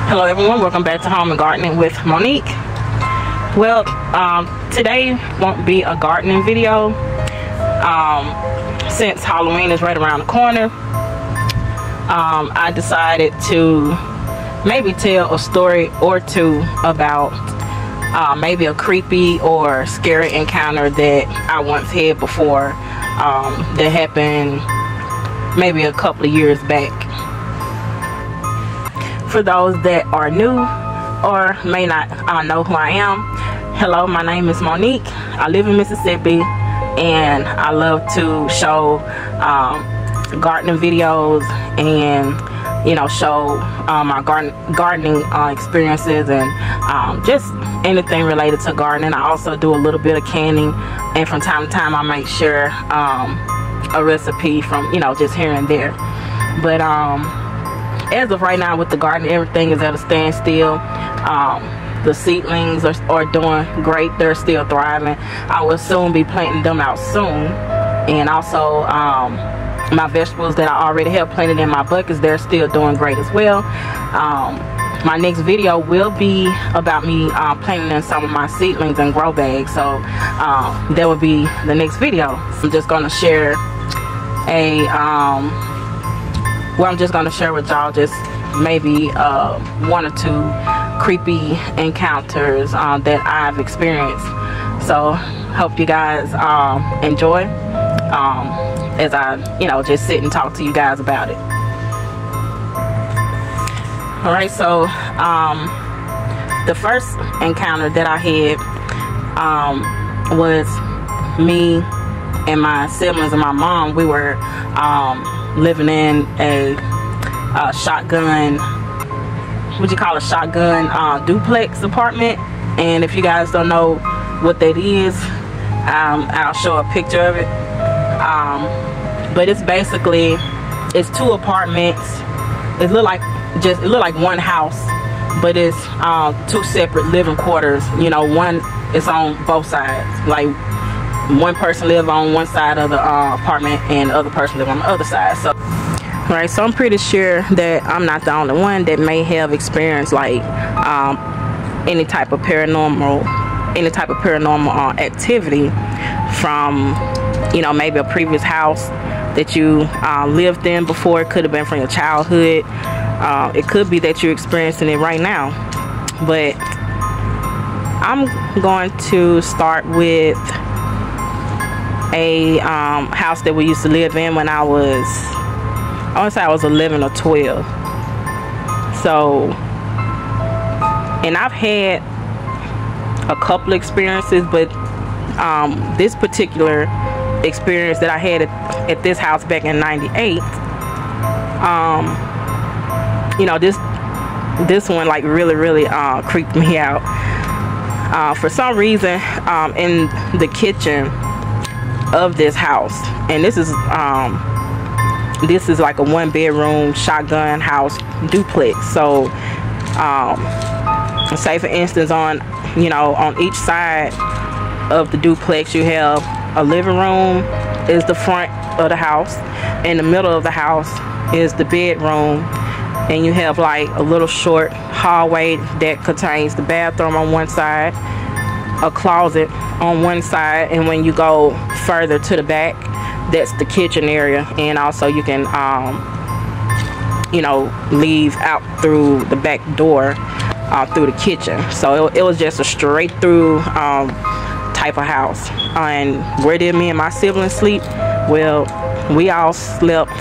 Hello everyone, welcome back to Home and Gardening with Monique. Well, today won't be a gardening video since Halloween is right around the corner. I decided to maybe tell a story or two about maybe a creepy or scary encounter that I once had before that happened maybe a couple of years back. For those that are new or may not know who I am, hello, my name is Monique. I live in Mississippi and I love to show gardening videos and show my gardening experiences and just anything related to gardening. I also do a little bit of canning, and from time to time I might share a recipe from just here and there. But as of right now with the garden, everything is at a standstill. The seedlings are doing great. They're still thriving. I will soon be planting them out soon. And also my vegetables that I already have planted in my buckets, they're still doing great as well. My next video will be about me planting in some of my seedlings in grow bags. So that will be the next video. I'm just going to share I'm just going to share with y'all just maybe one or two creepy encounters that I've experienced. So hope you guys enjoy as I just sit and talk to you guys about it. Alright, so the first encounter that I had was me and my siblings and my mom. We were living in a shotgun, what you call a shotgun duplex apartment. And if you guys don't know what that is, I'll show a picture of it. But it's basically, it's two apartments. It look like one house, but it's two separate living quarters. One is on both sides. Like one person live on one side of the apartment and the other person live on the other side. So right, so I'm pretty sure that I'm not the only one that may have experienced like any type of paranormal activity from maybe a previous house that you lived in before. It could have been from your childhood. It could be that you're experiencing it right now. But I'm going to start with a house that we used to live in when I want to say I was 11 or 12. So, and I've had a couple experiences, but this particular experience that I had at this house back in '98, this one like really creeped me out. For some reason, in the kitchen of this house, and this is like a one-bedroom shotgun house duplex. So say for instance on each side of the duplex you have a living room is the front of the house, in the middle of the house is the bedroom, and you have like a little short hallway that contains the bathroom on one side, a closet on one side, and when you go further to the back, that's the kitchen area. And also you can leave out through the back door through the kitchen. So it was just a straight through type of house. And where did me and my siblings sleep? Well, we all slept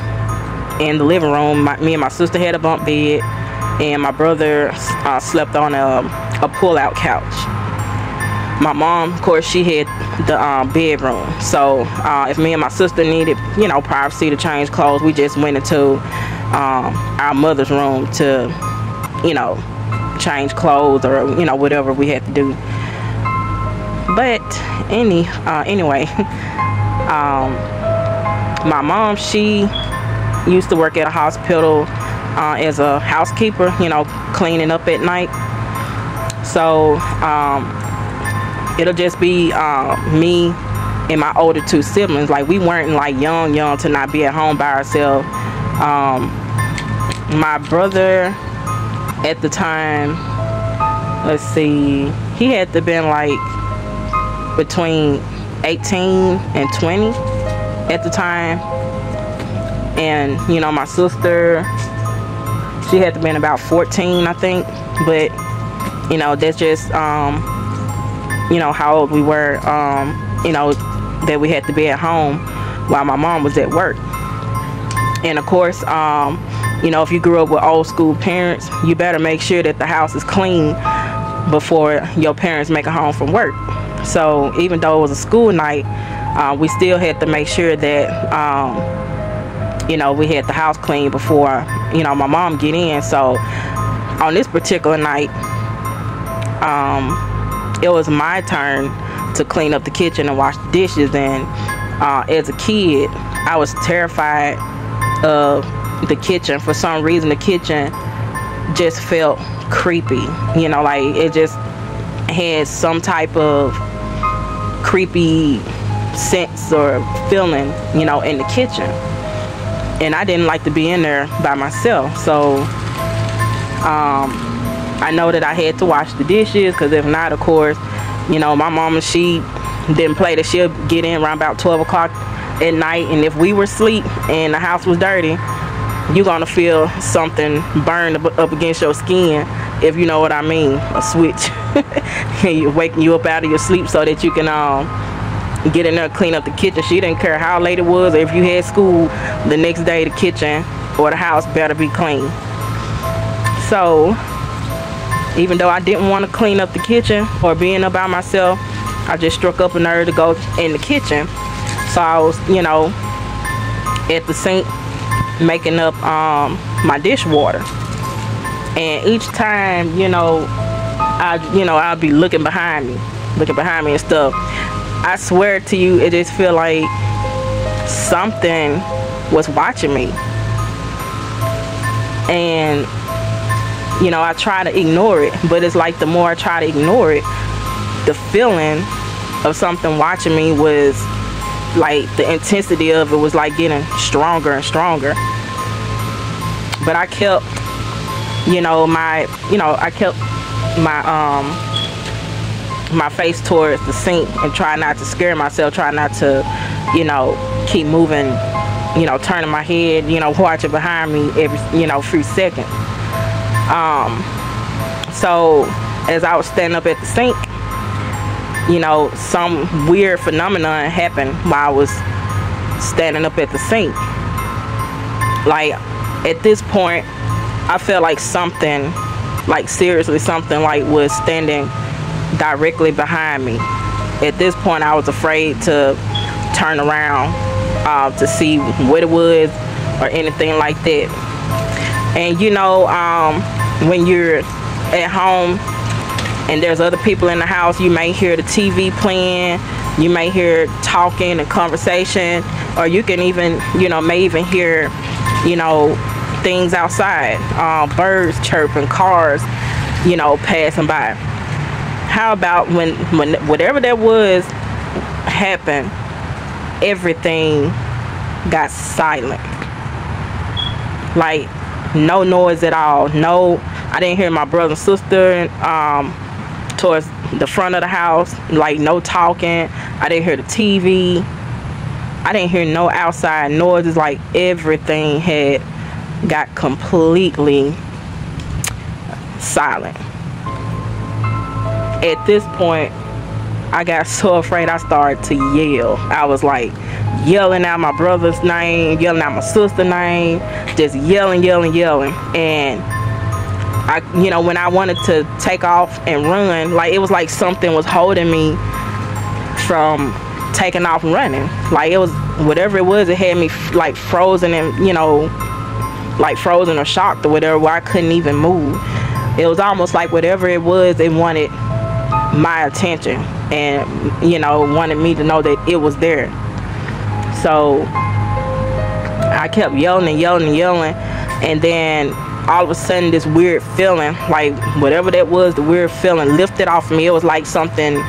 in the living room. Me and my sister had a bunk bed, and my brother slept on a pull-out couch. My mom, of course, she had the bedroom. So if me and my sister needed privacy to change clothes, we just went into our mother's room to change clothes or whatever we had to do. But anyway, my mom, she used to work at a hospital as a housekeeper, cleaning up at night. So it'll just be me and my older two siblings. Like, we weren't like young to not be at home by ourselves. My brother at the time, let's see, he had to been like between 18 and 20 at the time. And you know, my sister, she had to been about 14, I think. But you know, that's just you know, how old we were, you know, that we had to be at home while my mom was at work. And of course, you know, if you grew up with old school parents, you better make sure that the house is clean before your parents make it home from work. So even though it was a school night, we still had to make sure that you know, we had the house clean before, you know, my mom get in. So on this particular night, it was my turn to clean up the kitchen and wash the dishes. And as a kid, I was terrified of the kitchen. For some reason, the kitchen just felt creepy, you know, like it just had some type of creepy sense or feeling, you know, in the kitchen. And I didn't like to be in there by myself. So I know that I had to wash the dishes, because if not, of course, you know, my mama, she didn't play that she'll get in around about 12 o'clock at night. And if we were asleep and the house was dirty, you're gonna feel something burn up against your skin, if you know what I mean, a switch. And waking you up out of your sleep so that you can get in there and clean up the kitchen. She didn't care how late it was, or if you had school the next day, the kitchen or the house better be clean. So even though I didn't want to clean up the kitchen or being up by myself, I just struck up a nerve to go in the kitchen. So I was, you know, at the sink making up my dishwater. And each time, you know, I'll be looking behind me and stuff. I swear to you, it just feel like something was watching me. And you know, I try to ignore it, but it's like the more I try to ignore it, the feeling of something watching me was like, the intensity of it was like getting stronger and stronger. But I kept, I kept my face towards the sink and try not to scare myself, try not to, keep moving, turning my head, watching behind me every, few seconds. So as I was standing up at the sink, some weird phenomenon happened while I was standing up at the sink. Like, at this point, I felt like something, like seriously something, like was standing directly behind me. At this point, I was afraid to turn around to see what it was or anything like that. And when you're at home and there's other people in the house, you may hear the TV playing, you may hear talking and conversation, or you can even, may even hear, things outside, birds chirping, cars, passing by. How about when whatever that was happened, everything got silent. Like, no noise at all. No, I didn't hear my brother and sister towards the front of the house. Like, no talking. I didn't hear the TV. I didn't hear no outside noises. Like, everything had got completely silent. At this point, I got so afraid I started to yell. I was like yelling out my brother's name, yelling out my sister's name, just yelling. And I, when I wanted to take off and run, like, it was like something was holding me from taking off and running. Like, it was, whatever it was, it had me like frozen and, like frozen or shocked or whatever, where I couldn't even move. It was almost like whatever it was, it wanted my attention and, wanted me to know that it was there. So I kept yelling, and then all of a sudden this weird feeling, like whatever that was, the weird feeling lifted off of me. It was like something,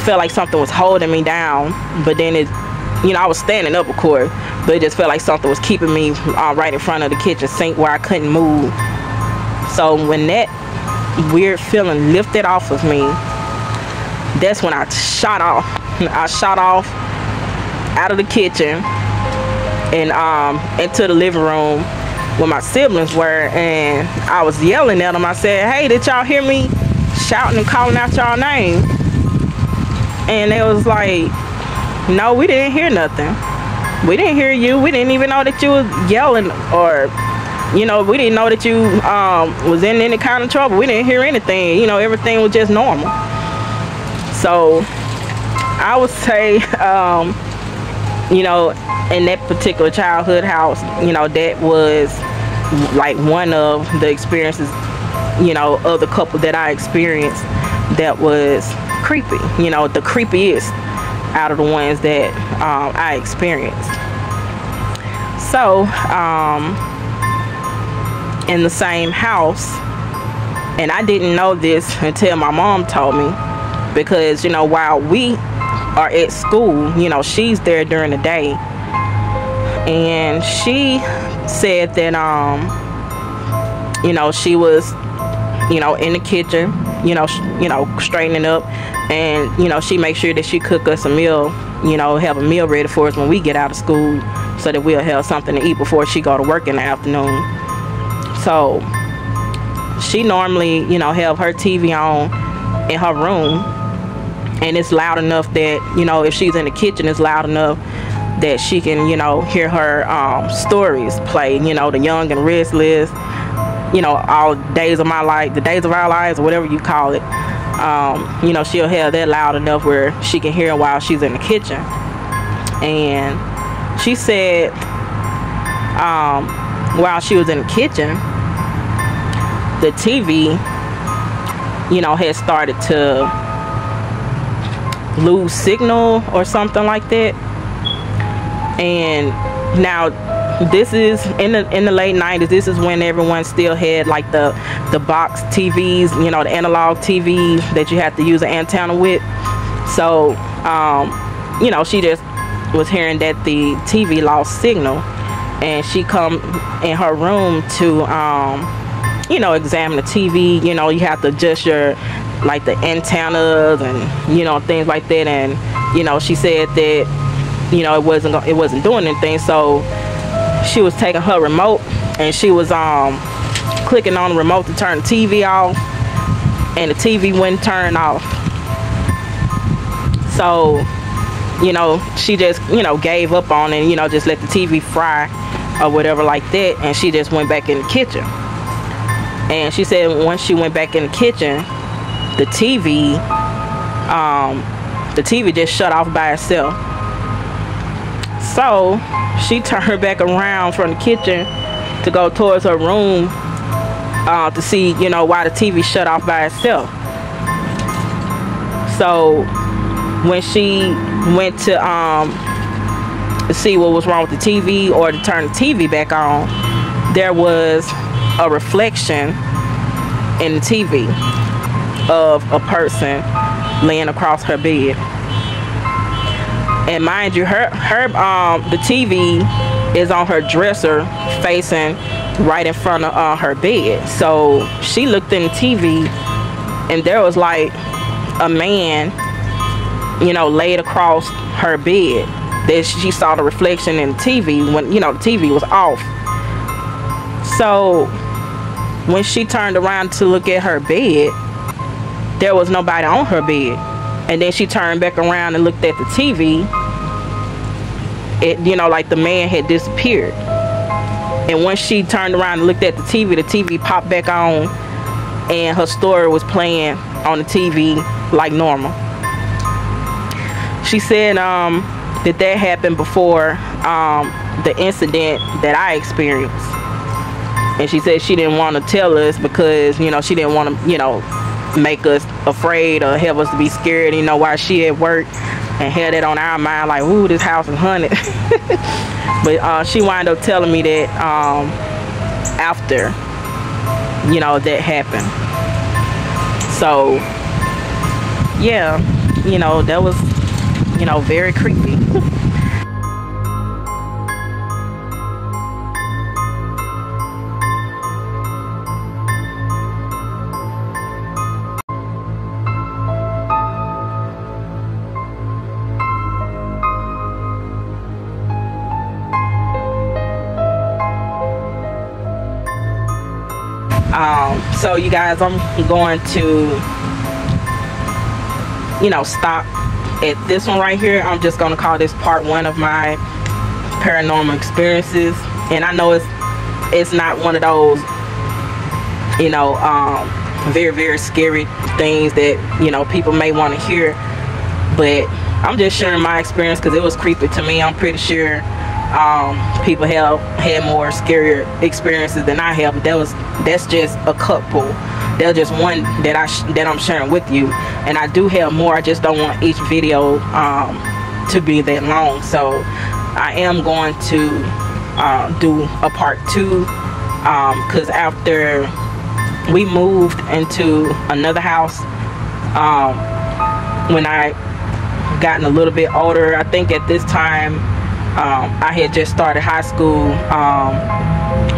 felt like something was holding me down, but then it, I was standing up, of course, but it just felt like something was keeping me right in front of the kitchen sink where I couldn't move. So when that weird feeling lifted off of me, that's when I shot off. I shot off out of the kitchen and into the living room where my siblings were, and I was yelling at them. I said, "Hey, did y'all hear me shouting and calling out y'all name?" And they was like, "No, we didn't hear nothing. We didn't hear you. We didn't even know that you was yelling, or you know, we didn't know that you was in any kind of trouble. We didn't hear anything. You know, everything was just normal." So I would say, you know, in that particular childhood house, you know, that was like one of the experiences, you know, of the couple that I experienced that was creepy. You know, the creepiest out of the ones that I experienced. So in the same house, and I didn't know this until my mom told me, because, you know, while we are at school, you know, she's there during the day, and she said that you know, she was, you know, in the kitchen, you know, straightening up, and, you know, she makes sure that she cook us a meal, you know, have a meal ready for us when we get out of school, so that we'll have something to eat before she go to work in the afternoon. So she normally, you know, have her TV on in her room, and it's loud enough that, you know, if she's in the kitchen, it's loud enough that she can, you know, hear her stories play, you know, The Young and Restless, you know, All Days of My Life, The Days of Our Lives, or whatever you call it. You know, she'll have that loud enough where she can hear while she's in the kitchen. And she said while she was in the kitchen, the TV, you know, had started to lose signal or something like that. And now this is in the late 90s. This is when everyone still had like the box TVs, you know, the analog TVs that you have to use an antenna with. So you know, she just was hearing that the TV lost signal, and she come in her room to you know, examine the TV. You know, you have to adjust your, like, the antennas and, you know, things like that. And, you know, she said that, you know, it wasn't doing anything. So she was taking her remote, and she was clicking on the remote to turn the TV off, and the TV wouldn't turn off. So, you know, she just, you know, gave up on it, you know, just let the TV fry or whatever like that, and she just went back in the kitchen. And she said once she went back in the kitchen, the TV just shut off by itself. So she turned back around from the kitchen to go towards her room to see, you know, why the TV shut off by itself. So when she went to see what was wrong with the TV, or to turn the TV back on, there was a reflection in the TV of a person laying across her bed. And mind you, the TV is on her dresser, facing right in front of her bed. So she looked in the TV, and there was like a man, you know, laid across her bed. That she saw the reflection in the TV when, you know, the TV was off. So when she turned around to look at her bed, there was nobody on her bed. And then she turned back around and looked at the TV. It, you know, like the man had disappeared. And once she turned around and looked at the TV popped back on, and her story was playing on the TV like normal. She said that happened before the incident that I experienced. And she said she didn't want to tell us because, you know, she didn't want to, you know, make us afraid or have us to be scared, you know, while she at work, and had that on our mind like, ooh, this house is haunted. But she wound up telling me that after, you know, that happened. So yeah, you know, that was, you know, very creepy. So you guys, I'm going to, you know, stop at this one right here. I'm just gonna call this part 1 of my paranormal experiences. And I know it's not one of those, you know, very, very scary things that, you know, people may want to hear, but I'm just sharing my experience because it was creepy to me. I'm pretty sure people have had more scarier experiences than I have, but that's just a couple. That's just one that I'm sharing with you, and I do have more. I just don't want each video to be that long, so I am going to do a part 2 because after we moved into another house, when I gotten a little bit older, I think at this time I had just started high school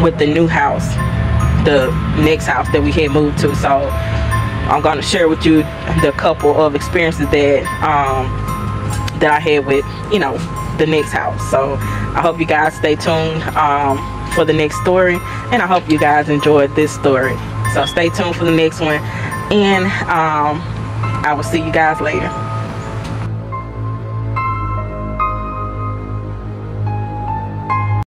with the new house, the next house that we had moved to. So I'm going to share with you the couple of experiences that that I had with, you know, the next house. So I hope you guys stay tuned for the next story, and I hope you guys enjoyed this story. So stay tuned for the next one, and I will see you guys later.